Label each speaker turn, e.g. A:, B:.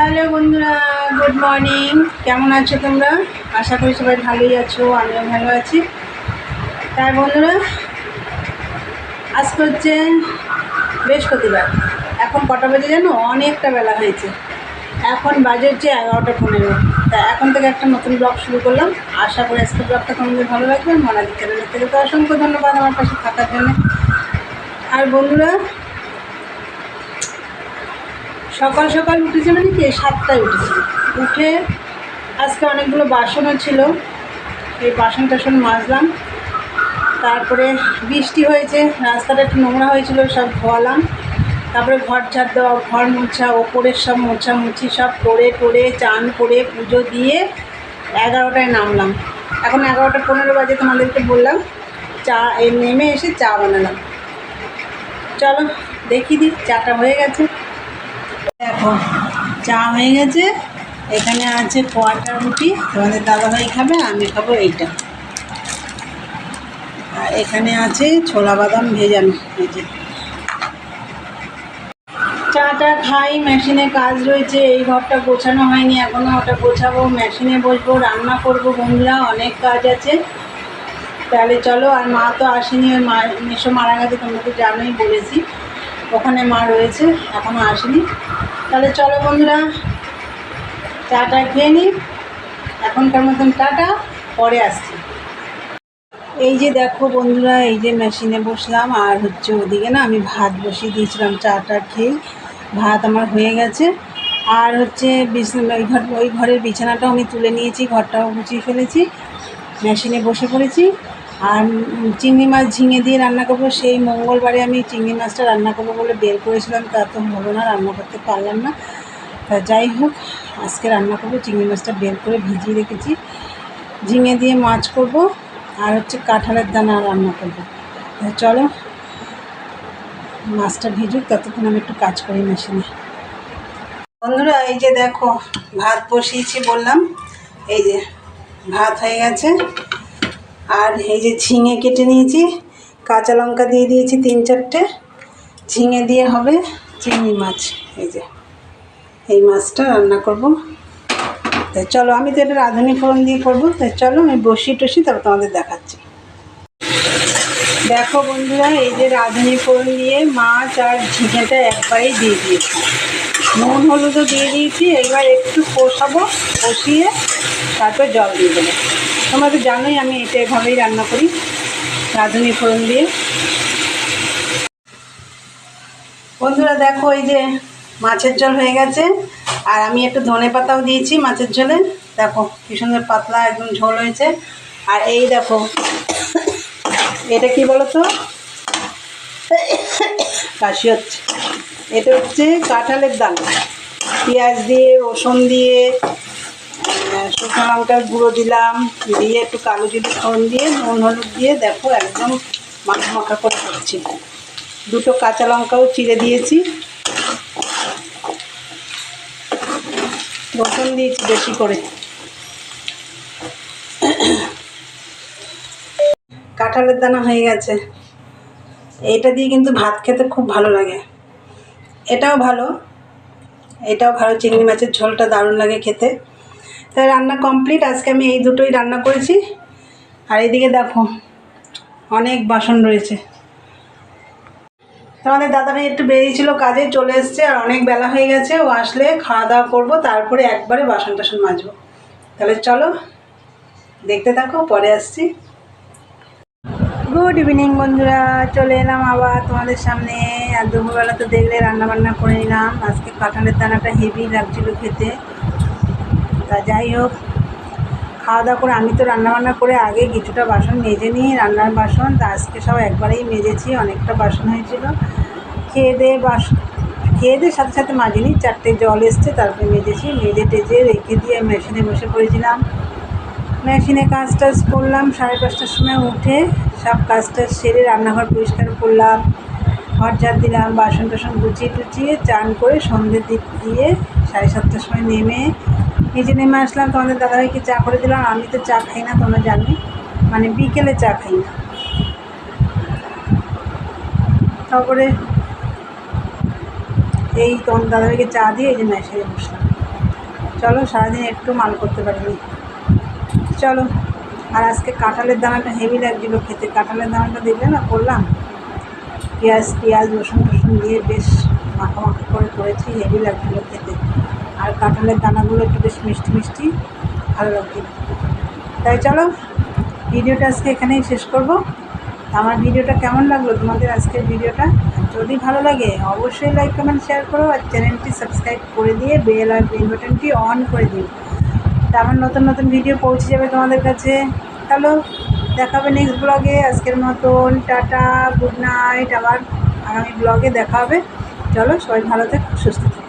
A: Hello বন্ধুরা, good morning. কেমন আছো তোমরা? আশা করি সবাই ভালোই আছো, আমিও ভালো আছি। তাই বন্ধুরা, আজকে হচ্ছে বৃহস্পতিবার। এখন কটা বাজে জানো? অনেকটা বেলা হয়েছে। এখন বাজে হচ্ছে 11টা 15। তা এখন থেকে একটা নতুন ব্লগ শুরু করলাম। আশা করি আজকে ব্লগটা তোমাদের ভালো লাগবে। মনালি চ্যানেলের থেকে তো অসংখ্য ধন্যবাদ আমার পাশে থাকার জন্য। আর বন্ধুরা, সকাল সকাল উঠেছে মানে কি 7টায় উঠেছি। উঠে আজকে অনেকগুলো বাসনও ছিল, এই বাসন টাসন মাজলাম। তারপরে বৃষ্টি হয়েছে, রাস্তাটা একটু নোংরা হয়েছিল, সব ধোয়ালাম। তারপরে ঘর ঝাড় দেওয়া, ঘর মোছা, ওপরের সব মোছামুছি সব করে টোরে চান করে পুজো দিয়ে 11টায় নামলাম। এখন 11টা 15 বাজে। তোমাদেরকে বললাম নেমে এসে চা বানালাম। চলো দেখি দিই, চাটা হয়ে গেছে। দেখো চা হয়ে গেছে। এখানে আছে কোয়াটা রুটি, তোমাদের দাদাভাই খাবে, আমি খাবো এইটা। আর এখানে আছে ছোলা বাদাম ভেজানো। এই যে চাটা খাই, মেশিনে কাজ রয়েছে, এই ঘরটা গোছানো হয়নি এখনও, ওটা গোছাবো, মেশিনে বসবো, রান্না করবো। বন্ধুরা অনেক কাজ আছে। তাহলে চলো। আর মা তো আসেনি, ওই মা মেসো মারা গেছে, তোমরা তো জানোই, বলেছি। ওখানে মা রয়েছে, এখনও আসেনি। তাহলে চলো বন্ধুরা, চাটা খেয়ে নিই। এখনকার মতন টাটা, পরে আসছি। এই যে দেখো বন্ধুরা, এই যে মেশিনে বসলাম। আর হচ্ছে ওদিকে না আমি ভাত বসিয়ে দিয়েছিলাম, চাটা খেয়ে ভাত আমার হয়ে গেছে। আর হচ্ছে ওই ঘরের বিছানাটাও আমি তুলে নিয়েছি, ঘরটাও গুছিয়ে ফেলেছি, মেশিনে বসে পড়েছি। আর চিংড়ি মাছ ঝিঙে দিয়ে রান্না করবো। সেই মঙ্গলবারে আমি চিংড়ি মাছটা রান্না করবো বলে বের করেছিলাম, তা তো হলো না, রান্না করতে পারলাম না। তা যাই হোক, আজকে রান্না করবো। চিংড়ি মাছটা বের করে ভিজিয়ে রেখেছি, ঝিঙে দিয়ে মাছ করব। আর হচ্ছে কাঁঠালের দানা রান্না করবো। চলো মাছটা ভিজুক, ততক্ষণ আমি একটু কাজ করি মেশিনে। বন্ধুরা এই যে দেখো, ভাত বসিয়েছি বললাম, এই যে ভাত হয়ে গেছে। আর এই যে ঝিঙে কেটে নিয়েছি, কাঁচা লঙ্কা দিয়ে দিয়েছি 3-4টে। ঝিঙে দিয়ে হবে চিংড়ি মাছ। এই যে এই মাছটা রান্না করব। তাই চলো, আমি তো এটা রাঁধুনি ফোড়ন দিয়ে করবো। তাই চলো আমি বসি তারপর তোমাদের দেখাচ্ছি। দেখো বন্ধুরা, এই যে রাঁধুনি ফোড়ন দিয়ে মাছ আর ঝিঙেটা একবারেই দিয়ে দিয়েছি, নুন হলুদও দিয়ে দিয়েছি। এবার একটু কষাবো, কষিয়ে তারপর জল দিয়ে দেবো। তোমরা তো জানোই আমি এটা এভাবেই রান্না করি, রাঁধুনি ফোড়ন দিয়ে। বন্ধুরা দেখো, এই যে মাছের ঝোল হয়ে গেছে। আর আমি একটু ধনে পাতাও দিয়েছি মাছের ঝোলে। দেখো কি সুন্দর পাতলা একদম ঝোল হয়েছে। আর এই দেখো, এটা কি বলো তো, কাশি হচ্ছে। এটা হচ্ছে কাঁঠালের দানা, পেঁয়াজ দিয়ে, রসুন দিয়ে, শুকনো লঙ্কার গুঁড়ো দিলাম, দিয়ে একটু কালো জিরে ফোড়ন দিয়ে, নুন হলুদ দিয়ে, দেখো একদম মাখা মাখা করে করছি। 2টো কাঁচা লঙ্কাও চিড়ে দিয়েছি, রসুন দিয়েছি বেশি করে। কাঁঠালের দানা হয়ে গেছে। এটা দিয়ে কিন্তু ভাত খেতে খুব ভালো লাগে। এটাও ভালো, চিংড়ি মাছের ঝোলটা দারুণ লাগে খেতে। তাই রান্না কমপ্লিট। আজকে আমি এই দুটোই রান্না করেছি। আর এইদিকে দেখো অনেক বাসন রয়েছে। তোমাদের দাদাভাই একটু বেরিয়েছিল কাজে, চলে এসছে। আর অনেক বেলা হয়ে গেছে, ও আসলে খাওয়া দাওয়া করবো, তারপরে একবারে বাসন টাসন মাজবো। তাহলে চলো দেখতে থাকো, পরে আসছি। গুড ইভিনিং বন্ধুরা, চলে এলাম আবার তোমাদের সামনে। আর দুপুরবেলা তো দেখলে রান্নাবান্না করে নিলাম। আজকে কাঁঠালের দানাটা হেভি লাগছিলো খেতে। তা যাই হোক, খাওয়া দাওয়া করে আমি তো রান্নাবান্না করে আগে কিছুটা বাসন মেজে নিই, রান্নার বাসন। তা আজকে সব একবারেই মেজেছি, অনেকটা বাসন হয়েছিল। খেয়ে দিয়ে সাথে সাথে মাজিনি, 4টে জল এসছে, তারপরে মেজেছি। মেজে টেজে রেখে দিয়ে মেশিনে বসে পড়েছিলাম। মেশিনে কাজ টাজ করলাম। 5:30টার সময় উঠে সব কাজ টাজ সেরে রান্নাঘর পরিষ্কার করলাম, ঘর ঝাড় দিলাম, বাসন টাসন গুছিয়ে টুচিয়ে চান করে সন্ধ্যের দিক দিয়ে 7:30টার সময় নিচে নেমে আসলাম। তোমাদের দাদাভাইকে চা করে দিলাম। আমি তো চা খাই না, তোমরা জানি, মানে বিকেলে চা খাই না। তারপরে এই তোমাদের দাদাভাইকে চা দিয়ে এই যে মেশিনে বসলাম। চলো, সারাদিন একটু মাল করতে পারিনি। চলো, আর আজকে কাঁঠালের দানাটা হেভি লাগছিলো খেতে। কাঁঠালের দানাটা দেখলে না করলাম, পেঁয়াজ রসুন টসুন দিয়ে বেশ মাখা মাখা করে করেছি, হেভি লাগছিলো খেতে। আর কাঁঠালের দানাগুলো একটু বেশ মিষ্টি মিষ্টি, ভালো লাগছিল। তাই চলো, ভিডিওটা আজকে এখানেই শেষ করব। আমার ভিডিওটা কেমন লাগলো তোমাদের আজকের ভিডিওটা? যদি ভালো লাগে অবশ্যই লাইক কমেন্ট শেয়ার করো, আর চ্যানেলটি সাবস্ক্রাইব করে দিয়ে বেল আর বেল বাটনটি অন করে দিও। তা আমার নতুন নতুন ভিডিও পৌঁছে যাবে তোমাদের কাছে। চলো, দেখা হবে নেক্সট ব্লগে। আজকের মতন টাটা, গুড নাইট। আবার আগামী ব্লগে দেখা হবে। চলো, সবাই ভালো থেকো, সুস্থ থেকো।